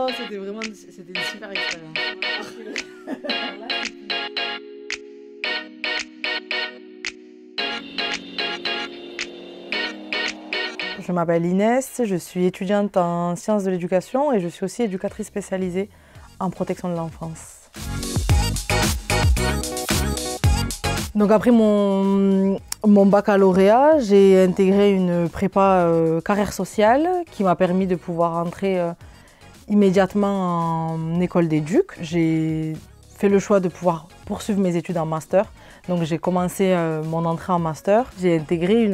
Oh, c'était une super expérience. Je m'appelle Inès, je suis étudiante en sciences de l'éducation et je suis aussi éducatrice spécialisée en protection de l'enfance. Donc après mon baccalauréat, j'ai intégré une prépa carrière sociale qui m'a permis de pouvoir entrer immédiatement en école d'éduc. J'ai fait le choix de pouvoir poursuivre mes études en master. Donc j'ai commencé mon entrée en master. J'ai intégré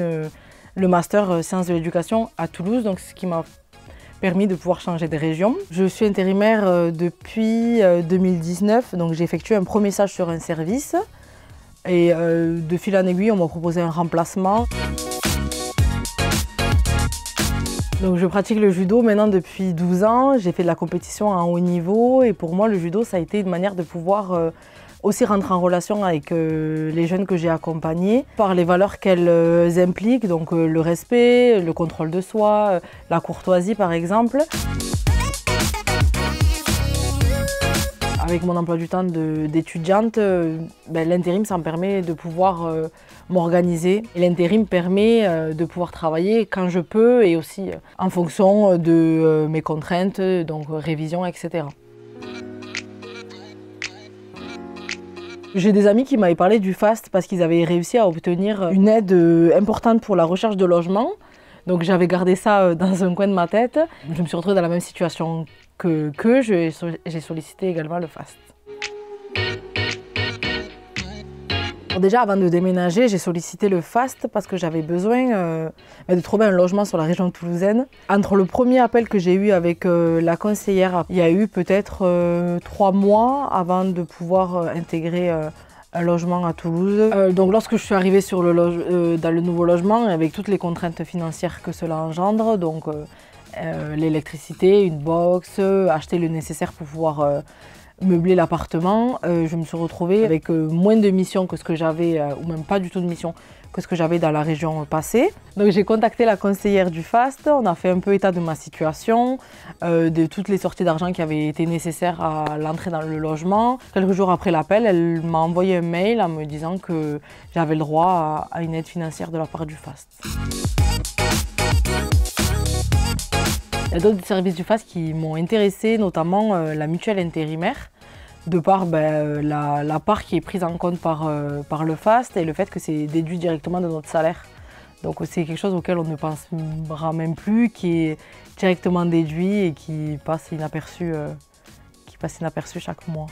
le master sciences de l'éducation à Toulouse, donc ce qui m'a permis de pouvoir changer de région. Je suis intérimaire depuis 2019, donc j'ai effectué un premier stage sur un service. Et de fil en aiguille, on m'a proposé un remplacement. Donc je pratique le judo maintenant depuis 12 ans. J'ai fait de la compétition à un haut niveau et pour moi le judo ça a été une manière de pouvoir aussi rentrer en relation avec les jeunes que j'ai accompagnés par les valeurs qu'elles impliquent, donc le respect, le contrôle de soi, la courtoisie par exemple. Avec mon emploi du temps d'étudiante, l'intérim ça me permet de pouvoir m'organiser. L'intérim permet de pouvoir travailler quand je peux et aussi en fonction de mes contraintes, donc révision, etc. J'ai des amis qui m'avaient parlé du FAST parce qu'ils avaient réussi à obtenir une aide importante pour la recherche de logement. Donc j'avais gardé ça dans un coin de ma tête. Je me suis retrouvée dans la même situation que j'ai sollicité également le FAST. Alors déjà avant de déménager, j'ai sollicité le FAST parce que j'avais besoin de trouver un logement sur la région toulousaine. Entre le premier appel que j'ai eu avec la conseillère, il y a eu peut-être 3 mois avant de pouvoir intégrer un logement à Toulouse. Donc lorsque je suis arrivée dans le nouveau logement, avec toutes les contraintes financières que cela engendre, donc l'électricité, une box, acheter le nécessaire pour pouvoir meubler l'appartement, je me suis retrouvée avec moins de missions que ce que j'avais, ou même pas du tout de missions que ce que j'avais dans la région passée. Donc j'ai contacté la conseillère du FAST, on a fait un peu état de ma situation, de toutes les sorties d'argent qui avaient été nécessaires à l'entrée dans le logement. Quelques jours après l'appel, elle m'a envoyé un mail en me disant que j'avais le droit à une aide financière de la part du FAST. Il y a d'autres services du FAST qui m'ont intéressée, notamment la mutuelle intérimaire, de par la part qui est prise en compte par le FAST et le fait que c'est déduit directement de notre salaire. Donc c'est quelque chose auquel on ne pensera même plus, qui est directement déduit et qui passe inaperçu chaque mois.